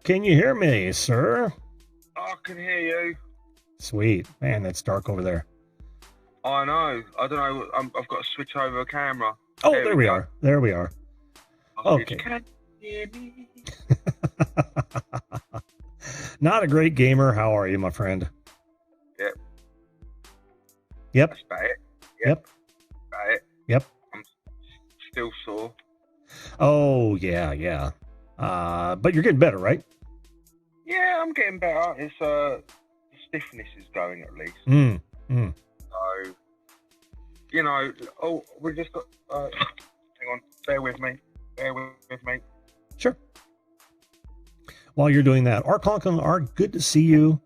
Can you hear me, sir? I can hear you. Sweet. Man, that's dark over there. I know. I don't know. I've got to switch over a camera. Oh, there we are. There we are. Okay. Can you hear me? Not a great gamer. How are you, my friend? Yep. Yep. That's about it. Yep. About it. Yep. I'm still sore. Oh, yeah. But you're getting better, right? Yeah, I'm getting better. It's the stiffness is going at least. So, you know, we just got. Hang on, bear with me. Sure. While you're doing that, Art Conklin, Art, good to see you.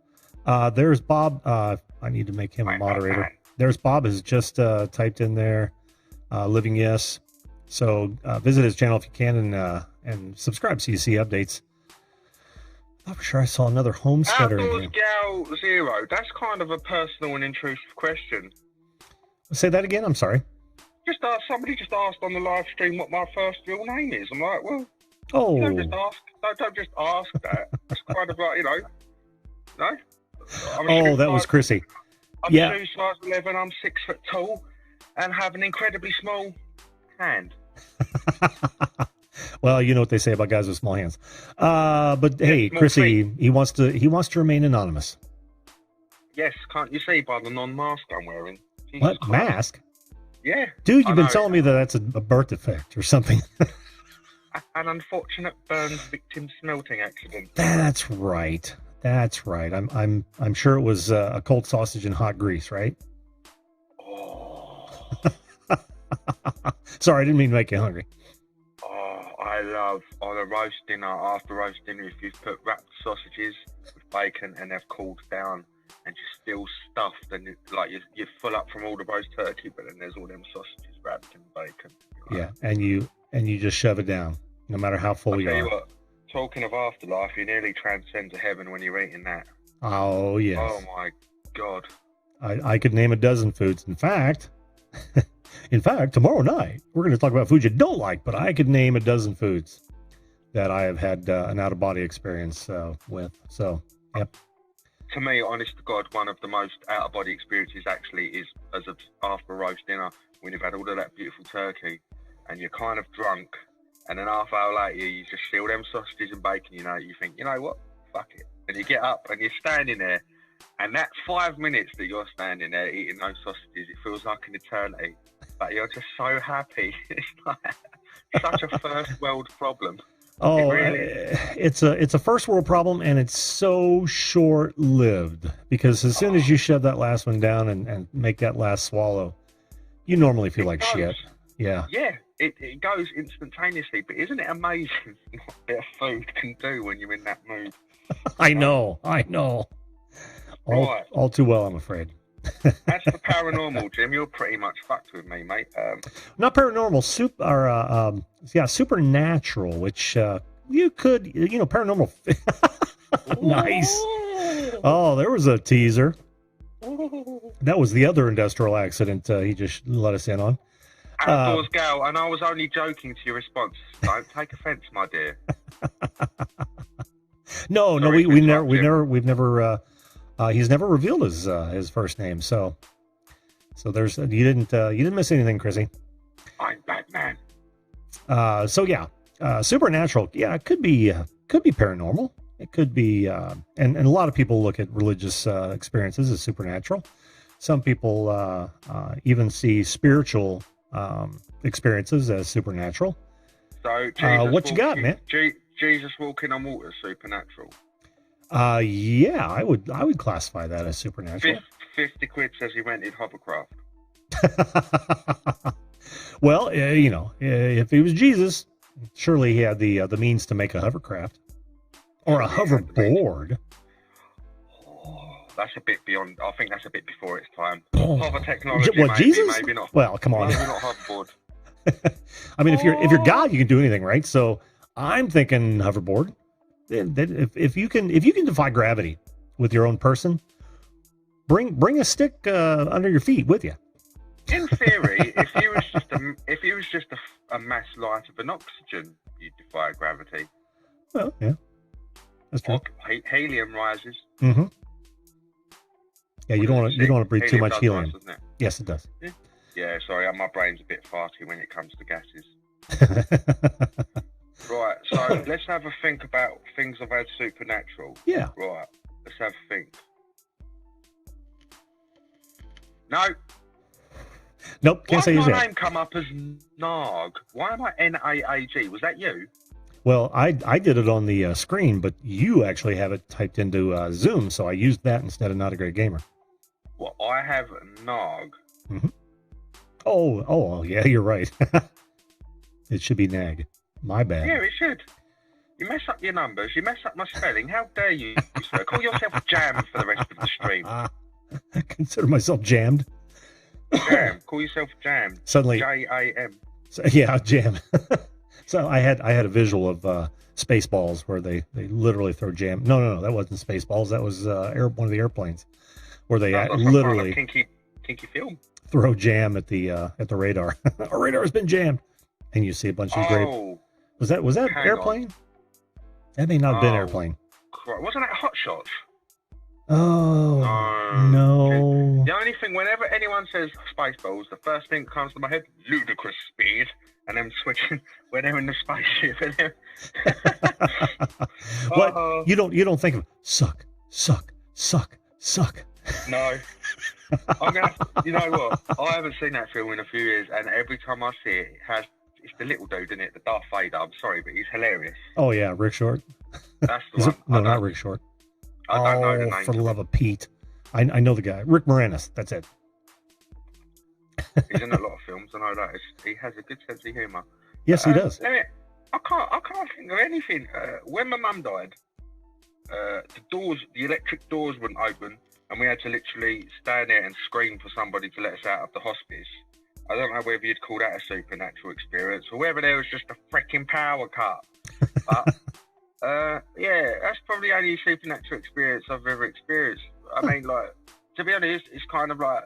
There's Bob. I need to make him a moderator. There's Bob has just typed in there, living yes. So visit his channel if you can and subscribe so you see updates. I'm sure I saw another homesteader in here. Gal Zero. That's kind of a personal and intrusive question. Say that again. I'm sorry. Somebody just asked on the live stream what my first real name is. I'm like, well, oh, don't just ask. Don't just ask that. It's kind of like, no. Oh, that was Chrissy. I'm yeah. 2 size 11. I'm 6 foot tall, and have an incredibly small hand. Well, you know what they say about guys with small hands. But hey, Chrissy, he wants to remain anonymous. Yes, can't you see by the non-mask I'm wearing? Jesus what Christ. Mask? Yeah. Dude, you've been telling me that that's a birth defect or something. An unfortunate burns victim smelting accident. That's right. I'm sure it was a cold sausage and hot grease, right? Oh. Sorry, I didn't mean to make you hungry. Oh, I love on a roast dinner, after roast dinner, if you've put wrapped sausages with bacon and they've cooled down and you're still stuffed and you're full up from all the roast turkey, but then there's all them sausages wrapped in bacon. Yeah, and you just shove it down, no matter how full you are. Tell you what, talking of afterlife, you nearly transcend to heaven when you're eating that. Oh, yes. Oh, my God. I could name a dozen foods. In fact, tomorrow night, we're going to talk about foods you don't like, but I could name a dozen foods that I have had an out-of-body experience with. So, yep. To me, honest to God, one of the most out-of-body experiences actually is after roast dinner, when you've had all of that beautiful turkey and you're kind of drunk, and then half hour later, you just seal them sausages and bacon, you think, you know what, fuck it. And you get up and you're standing there, and that 5 minutes that you're standing there eating those sausages, it feels like an eternity. But you're just so happy. It's like such a first world problem. Oh, it's a first world problem, and it's so short lived because as soon as you shove that last one down and make that last swallow, you normally feel like shit. Yeah. Yeah, it goes instantaneously. But isn't it amazing what a bit of food can do when you're in that mood? I know. All too well, I'm afraid. That's the paranormal, Jim. You're pretty much fucked with me, mate. Not paranormal, supernatural, which you could, paranormal. Nice. Oh, there was a teaser. That was the other industrial accident he just let us in on. Outdoors gal, and I was only joking to your response. Don't take offence, my dear. No, we've never. He's never revealed his first name, so there's you didn't miss anything, Chrissy. I'm Batman. Supernatural. Yeah, it could be paranormal. It could be, and a lot of people look at religious experiences as supernatural. Some people even see spiritual experiences as supernatural. So, what you got, man? Jesus walking on water, supernatural. Yeah, I would classify that as supernatural. 50 quid says he rented hovercraft. Well, if he was Jesus, surely he had the means to make a hovercraft or a hoverboard. Oh, that's a bit beyond. I think that's a bit before its time. Hover technology. What, Jesus? Maybe not. Well, come on. Maybe not hoverboard. I mean, if you're God, you can do anything, right? So I'm thinking hoverboard. If you can defy gravity with your own person, bring a stick under your feet with you. In theory, if he was just a mass light of an oxygen, you'd defy gravity. Well, yeah, That's true. Helium rises. Mm-hmm. Yeah, you don't want to breathe too much helium. Rise, doesn't it? Yes, it does. Yeah, sorry, my brain's a bit farty when it comes to gases. Right, so let's have a think about things I've had supernatural. Yeah. Right, let's have a think. No. Nope, can't say Why yours did my yet. name come up as Naag? Why am I Naag? Was that you? Well, I did it on the screen, but you actually have it typed into Zoom, so I used that instead of Not a Great Gamer. Well, I have Naag. Mm-hmm. Oh, yeah, you're right. It should be Nag. My bad. Yeah, it should. You mess up your numbers, you mess up my spelling. How dare you, sir? Call yourself Jam for the rest of the stream. I consider myself jammed. Jam. Call yourself Jam. Suddenly, Jam. So, yeah, jam. So I had a visual of Spaceballs where they literally throw jam. No, that wasn't Spaceballs. That was one of the airplanes where they literally kinky film. throw jam at the radar. Our radar has been jammed, and you see a bunch of grape. Was that airplane? That may not have been airplane. Wasn't that Hot Shots? Oh no! The only thing, whenever anyone says Spaceballs, the first thing that comes to my head: ludicrous speed, and them switching when they're in the spaceship. And What you don't think of suck. No, I'm gonna. You know what? I haven't seen that film in a few years, and every time I see it, it's the little dude in it, the Darth Vader. I'm sorry, but he's hilarious. Oh yeah, Rick Short. That's the one. No, not Rick Short. I don't know the name. For the love of Pete. I know the guy. Rick Moranis. That's it. He's in a lot of films. I know that. He has a good sense of humour. Yes, he does. I can't think of anything. When my mum died, the electric doors wouldn't open, and we had to literally stand there and scream for somebody to let us out of the hospice. I don't know whether you'd call that a supernatural experience or whether there was just a freaking power cut. But yeah, that's probably the only supernatural experience I've ever experienced. I mean, like, to be honest, it's kind of like,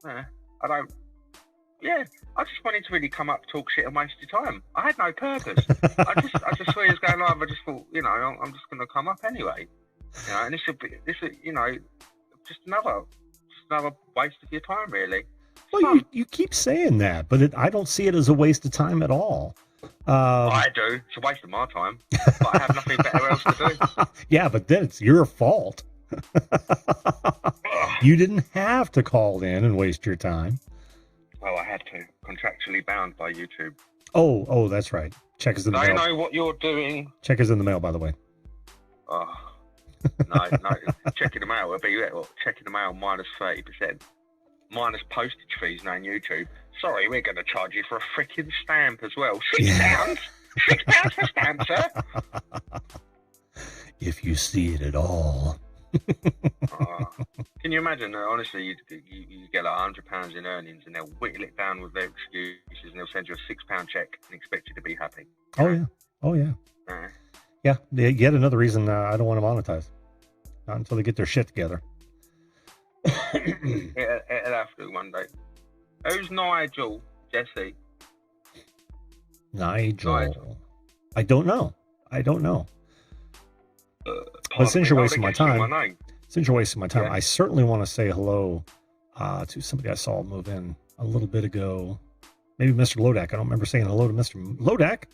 I just wanted to really come up, talk shit and waste your time. I had no purpose. I just saw you was going live. I just thought, I'm just going to come up anyway. And this would, just another waste of your time, really. Well, you keep saying that, but I don't see it as a waste of time at all. I do. It's a waste of my time. But I have nothing better else to do. Yeah, but then it's your fault. You didn't have to call in and waste your time. Oh, I had to. Contractually bound by YouTube. Oh, that's right. Check is in the mail. I know what you're doing. Check is in the mail, by the way. Oh, no. Checking the mail would be checking the mail minus 30%. Minus postage fees now on YouTube. Sorry, we're going to charge you for a freaking stamp as well. £6? £6 for a stamp, sir? If you see it at all. Can you imagine, honestly, you get like £100 in earnings and they'll whittle it down with their excuses and they'll send you a £6 check and expect you to be happy. Oh, yeah. Yeah, yet another reason I don't want to monetize. Not until they get their shit together. It'll have to one day. Who's Nigel, Jesse? Nigel. I don't know. But since you're wasting my time, I certainly want to say hello to somebody I saw move in a little bit ago. Maybe Mr. Lodak. I don't remember saying hello to Mr. Lodak.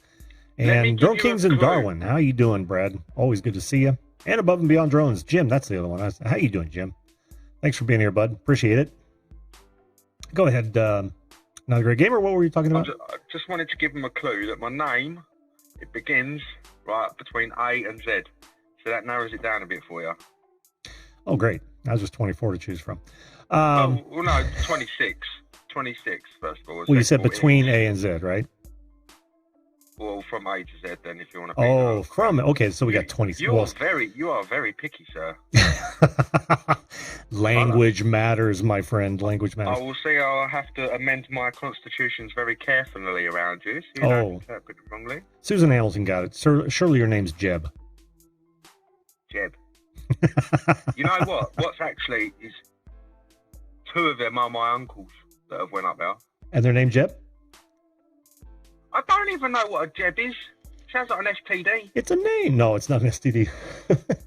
And Drone Kings in Darwin. How you doing, Brad? Always good to see you. And Above and Beyond Drones, Jim. That's the other one. How you doing, Jim? Thanks for being here, bud. Appreciate it. Go ahead. Another Great Gamer. What were you talking about? I just wanted to give him a clue that my name, it begins right between A and Z. So that narrows it down a bit for you. Oh, great. That was just 24 to choose from. No, 26. 26, first of all. Well, you said between A and Z, right? Well, from A to Z, then, if you want to. Okay, so we got 26. You are very picky, sir. Language matters, my friend. Language matters. I will say I'll have to amend my constitutions very carefully around you, so you don't interpret it wrongly. Susan Hamilton got it. Surely your name's Jeb. Jeb. You know what? What's actually is two of them are my uncles that have went up there. And their name Jeb? I don't even know what a Jeb is. Sounds like an STD. It's a name. No, it's not an STD.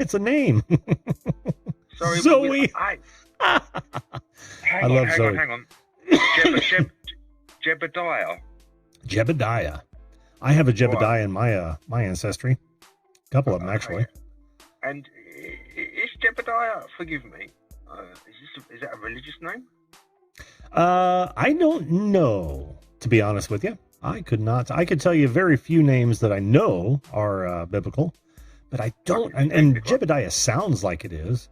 It's a name. Sorry, Zoe. Hang love Zoe. on. Jebediah. Jebediah. I have a Jebediah in my ancestry. A couple of them, actually. And is Jebediah, forgive me, is that a religious name? I don't know, to be honest with you. I could tell you very few names that I know are biblical, but I don't, and Jebediah sounds like it is,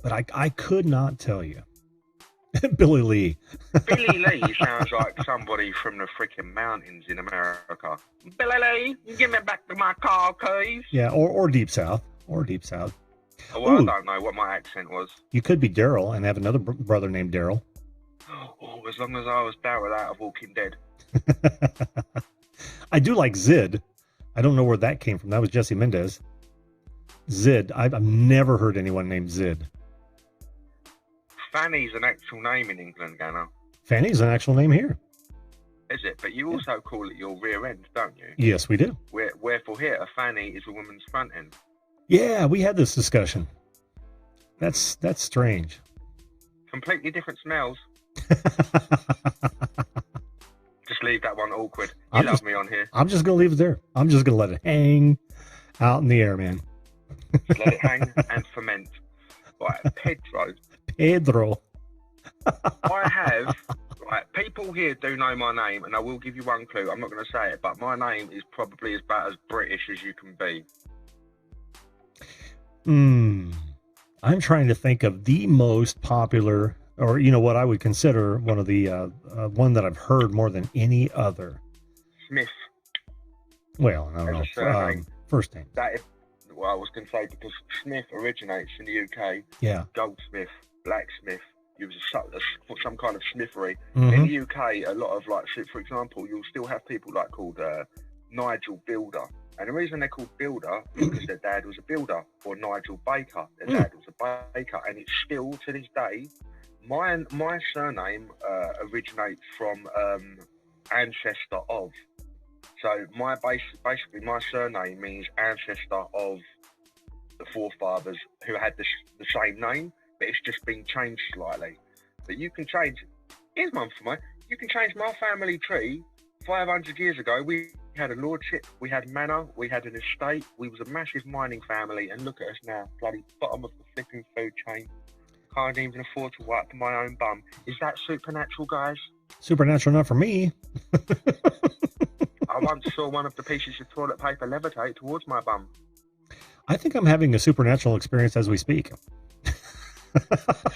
but I could not tell you. Billy Lee. Billy Lee sounds like somebody from the freaking mountains in America. Billy Lee, give me back to my car, keys. Yeah, or Deep South. Or Deep South. Oh, well, I don't know what my accent was. You could be Daryl and have another brother named Daryl. Oh, as long as I was Daryl out of Walking Dead. I do like Zid. I don't know where that came from. That was Jesse Mendez. Zid. I've never heard anyone named Zid. Fanny's an actual name in England, Ganna. Fanny's an actual name here. Is it? But you also call it your rear end, don't you? Yes, we do. Wherefore here, a fanny is a woman's front end. Yeah, we had this discussion. That's strange. Completely different smells. Just leave that one awkward. You love me on here. I'm just going to leave it there. I'm just going to let it hang out in the air, man. Just let it hang and ferment. Right, Pedro. I have, right, people here do know my name, and I will give you one clue. I'm not going to say it, but my name is probably about as British as you can be. I'm trying to think of the most popular, or what I would consider one of the one that I've heard more than any other. Smith. Well, I don't know. First name. I was going to say, because Smith originates in the UK. Yeah. Goldsmith, blacksmith. It was some kind of smithery. Mm-hmm. In the UK, a lot of, like, for example, you'll still have people like called Nigel Builder. And the reason they're called Builder is because their dad was a builder, or Nigel Baker. Their dad was a baker, and it's still to this day. My surname originates from ancestor of. So basically my surname means ancestor of the forefathers who had the same name, but it's just been changed slightly. But you can change. Here's one for me. You can change my family tree. 500 years ago, we had a lordship, we had manor, we had an estate, we was a massive mining family, and look at us now, bloody bottom of the flipping food chain. Can't even afford to wipe my own bum. Is that supernatural, guys? Supernatural enough for me. I once saw one of the pieces of toilet paper levitate towards my bum. I think I'm having a supernatural experience as we speak.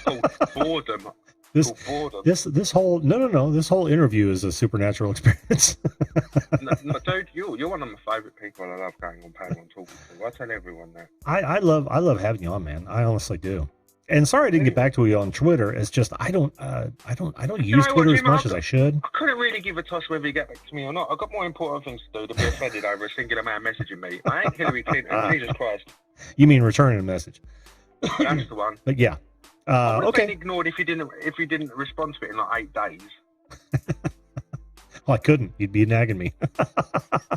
Oh, boredom. This whole this whole interview is a supernatural experience. No, dude, you're one of my favorite people. I love going on panel and talking to. I tell everyone that. I love having you on, man. I honestly do. And sorry I didn't get back to you on Twitter. It's just I don't use Twitter as much as I should. I couldn't really give a toss whether you get back to me or not. I've got more important things to do than be offended over a singular man messaging me. I ain't Hillary Clinton. Jesus Christ. You mean returning a message? That's the one. But yeah. I would have okay. been ignored if you didn't respond to it in like 8 days. Well, I couldn't. You'd be nagging me.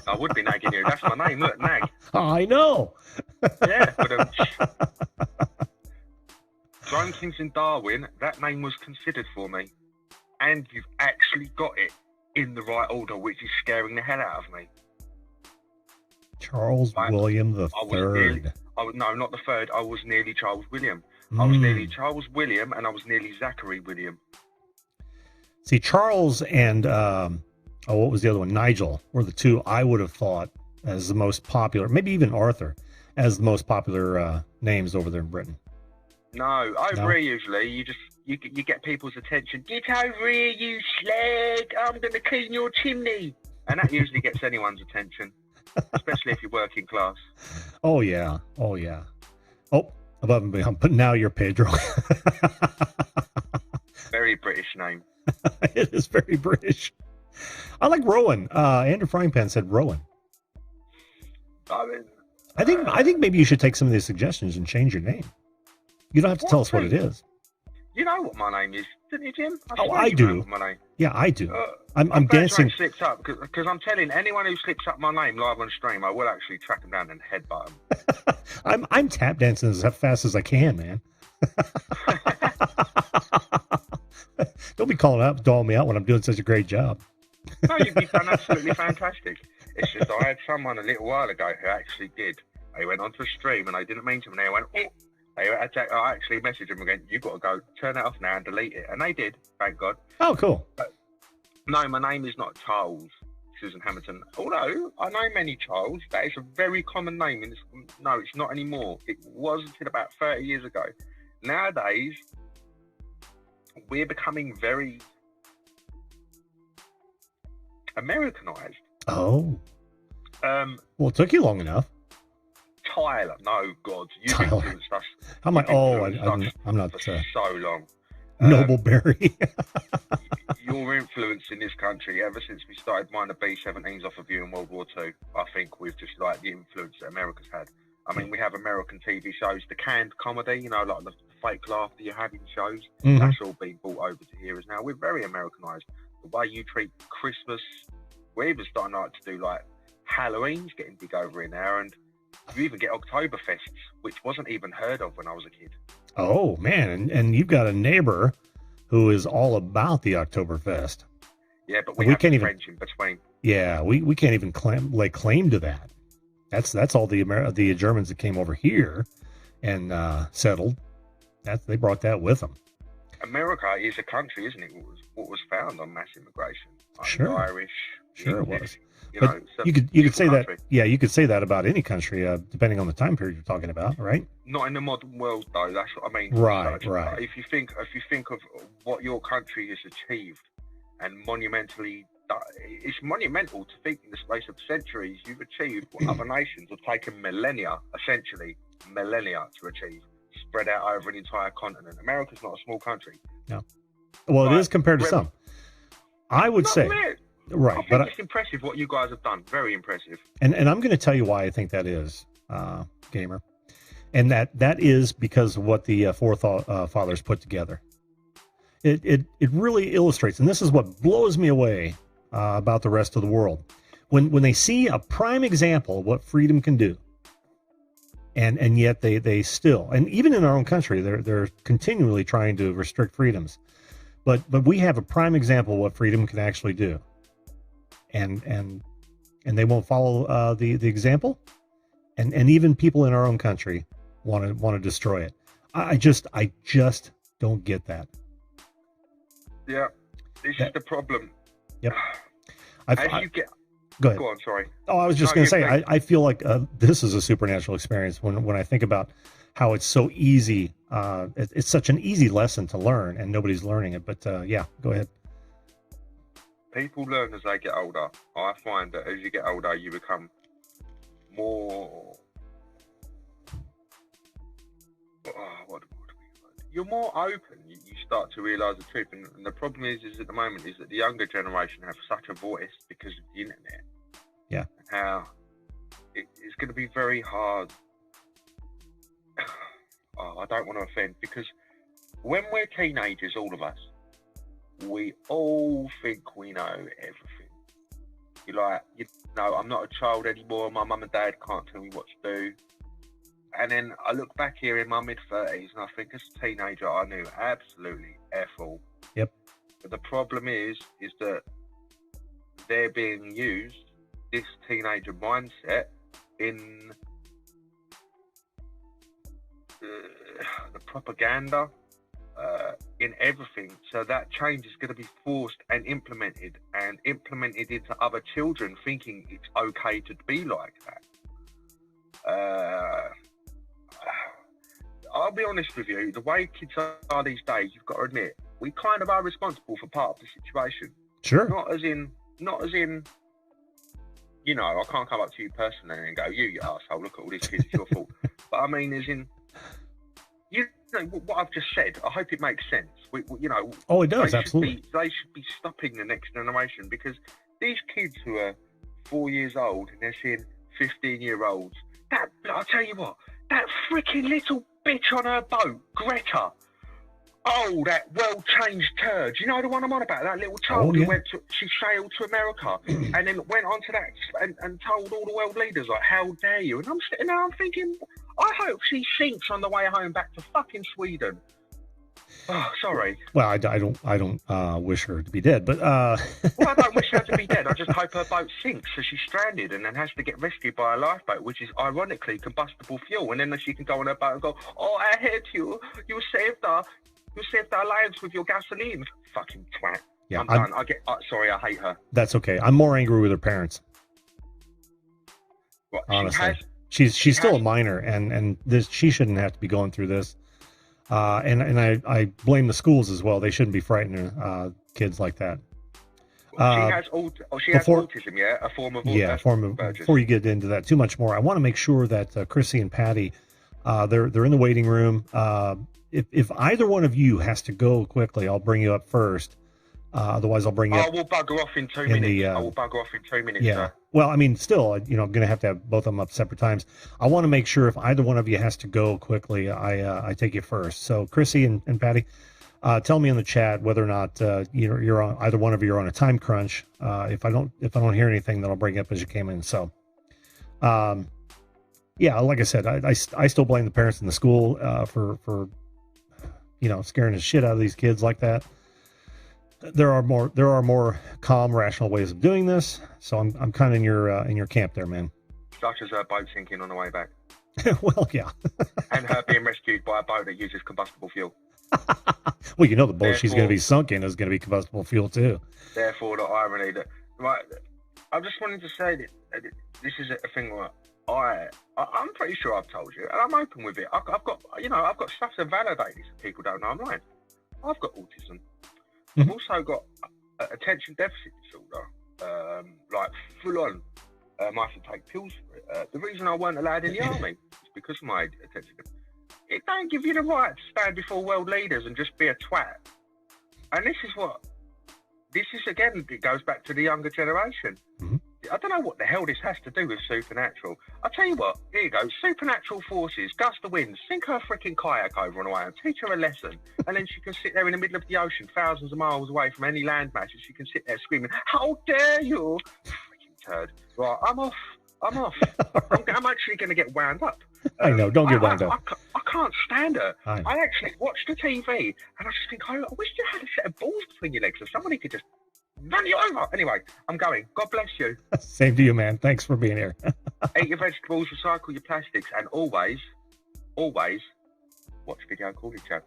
I would be nagging you. That's my name. Look, nag. I know. Yeah, but Joneson's in Darwin, that name was considered for me. And you've actually got it in the right order, which is scaring the hell out of me. Charles William the Third. No, not the third. I was nearly Charles William. I was nearly Charles William, and I was nearly Zachary William. See, Charles and what was the other one? Nigel were the two I would have thought as the most popular, maybe even Arthur, as the most popular names over there in Britain. No, over here usually you get people's attention. Get over here, you slag! I'm going to clean your chimney, and that usually gets anyone's attention, especially if you're working class. Oh yeah. Oh, above and beyond. But now you're Pedro. Very British name. It is very British. I like Rowan. Andrew Frying Pan said Rowan. I think maybe you should take some of these suggestions and change your name. You don't have to tell us what it is. You know what my name is, didn't you, Jim? I do. Know my name. Yeah, I do. I'm glad dancing. You slipped up because I'm telling anyone who slips up my name live on stream, I will actually track them down and headbutt them. I'm tap dancing as fast as I can, man. Don't be doling me out when I'm doing such a great job. No, you've done absolutely fantastic. It's just I had someone a little while ago who actually did. They went onto a stream and I didn't mean to, and they went, oh. I actually messaged them again. You've got to go turn that off now and delete it, and they did. Thank God. Oh, cool. But, no, my name is not Charles Susan Hamilton. Although I know many Charles, that is a very common name. No, it's not anymore. It was until about 30 years ago. Nowadays, we're becoming very Americanized. Oh. Well, it took you long enough. Tyler, no, God, you've influenced us. How am I? Oh, I'm not for so long. Nobleberry. Your influence in this country, ever since we started buying the B-17s off of you in World War II, I think we've just like the influence that America's had. I mean, we have American TV shows, the canned comedy, you know, like the fake laughter you have in shows. Mm-hmm. That's all being brought over to here as now. We're very Americanized. The way you treat Christmas, we're even starting like to do like Halloween's getting big over in there, and you even get Oktoberfests, which wasn't even heard of when I was a kid. Oh, man. And you've got a neighbor who is all about the Oktoberfest. Yeah, but we can't even French in between. Yeah, we can't even claim to that. That's all the Germans that came over here and settled. They brought that with them. America is a country, isn't it? What was found on mass immigration? Like sure, Irish. Sure, English, it was. But you could say country. That. Yeah, you could say that about any country, depending on the time period you're talking about, right? Not in the modern world, though. That's what I mean. Right. If you think of what your country has achieved, and it's monumental to think in the space of centuries you've achieved what other nations have taken millennia to achieve, spread out over an entire continent. America's not a small country. No. Well, it is compared to some. I would say. Right, but it's impressive what you guys have done. Very impressive. And I'm going to tell you why I think that is, Gamer. And that is because of what the forefathers put together. It really illustrates, and this is what blows me away about the rest of the world. When they see a prime example of what freedom can do, and yet they still, and even in our own country, they're continually trying to restrict freedoms. But we have a prime example of what freedom can actually do. And they won't follow the example, and even people in our own country want to destroy it. I just don't get that. Yeah, this is the problem. Yep. Go ahead. Go on. Sorry. Oh, I was just going to say I feel like this is a supernatural experience when I think about how it's so easy. It's such an easy lesson to learn, and nobody's learning it. But yeah, go ahead. People learn as they get older. I find that as you get older, you become more. You're more open. You start to realise the truth, and the problem is at the moment is that the younger generation have such a voice because of the internet. Yeah. How it's going to be very hard. I don't want to offend, because when we're teenagers, all of us, we all think we know everything. You're like, I'm not a child anymore. My mum and dad can't tell me what to do. And then I look back here in my mid-30s and I think as a teenager, I knew absolutely F all. Yep. But the problem is that they're being used, this teenager mindset, in the propaganda, in everything. So that change is going to be forced and implemented into other children, thinking it's okay to be like that. I'll be honest with you, the way kids are these days, you've got to admit, we kind of are responsible for part of the situation. Sure. Not as in, I can't come up to you personally and go, you arsehole, look at all these kids, it's your fault. But I mean, as in, what I've just said, I hope it makes sense. Oh, it does, absolutely. They should be stopping the next generation, because these kids who are 4 years old and they're seeing 15-year-olds, I'll tell you what, that freaking little bitch on her boat, Greta, Oh, that well-changed turd. You know the one I'm on about? That little child who she sailed to America and then went on to that and told all the world leaders, like, how dare you? And I'm sitting there, I'm thinking, I hope she sinks on the way home back to fucking Sweden. Oh, sorry. Well, I don't wish her to be dead, but well, I don't wish her to be dead. I just hope her boat sinks, so she's stranded and then has to get rescued by a lifeboat, which is ironically combustible fuel. And then she can go on her boat and go, "Oh, I hate you. You saved our lives with your gasoline." Fucking twat. Yeah, I'm done. Sorry, I hate her. That's okay. I'm more angry with her parents. Well, honestly, she's still a minor, and she shouldn't have to be going through this. And I blame the schools as well. They shouldn't be frightening kids like that. She has autism, yeah? A form of autism. Yeah, before you get into that too much more, I want to make sure that Chrissy and Patty, they're in the waiting room. If either one of you has to go quickly, I'll bring you up first. Otherwise, I'll bring you up. I will bugger off in 2 minutes. I will bugger off in 2 minutes, yeah. Sir. Well, I mean, still, I'm going to have both of them up separate times. I want to make sure if either one of you has to go quickly, I take you first. So, Chrissy and Patty, tell me in the chat whether or not you're on, either one of you are on a time crunch. If I don't hear anything, then I'll bring it up as you came in. So, yeah, like I said, I still blame the parents in the school for scaring the shit out of these kids like that. There are more calm, rational ways of doing this. So I'm kind of in your camp there, man. Such as her boat sinking on the way back. Well, yeah. And her being rescued by a boat that uses combustible fuel. Well, the boat she's going to be sunk in is going to be combustible fuel too. Therefore, the irony that I just wanted to say that this is a thing where I'm pretty sure I've told you, and I'm open with it. I've got stuff to validate this. If people don't know I'm lying. I've got autism. I've also got attention deficit disorder, like full on. I have to take pills for it. The reason I weren't allowed in the army is because of my attention deficit. It don't give you the right to stand before world leaders and just be a twat. And this is again, it goes back to the younger generation. Mm-hmm. I don't know what the hell this has to do with supernatural. I'll tell you what, here you go. Supernatural forces, gust of wind, sink her freaking kayak over and away and teach her a lesson. And then she can sit there in the middle of the ocean, thousands of miles away from any landmass, and she can sit there screaming, "How dare you!" Freaking turd. Right, I'm off. I'm actually going to get wound up. I know, don't get wound up. I can't stand her. I actually watch the TV and I just think, I wish you had a set of balls between your legs so somebody could just run you over. Anyway, I'm going. God bless you. Same to you, man. Thanks for being here. Eat your vegetables, recycle your plastics, and always watch Video Call Each Other.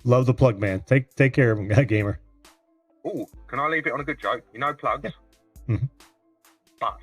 Love the plug, man. Take care of him, gamer. Oh, can I leave it on a good joke? You know plugs? Yeah. Mm-hmm. But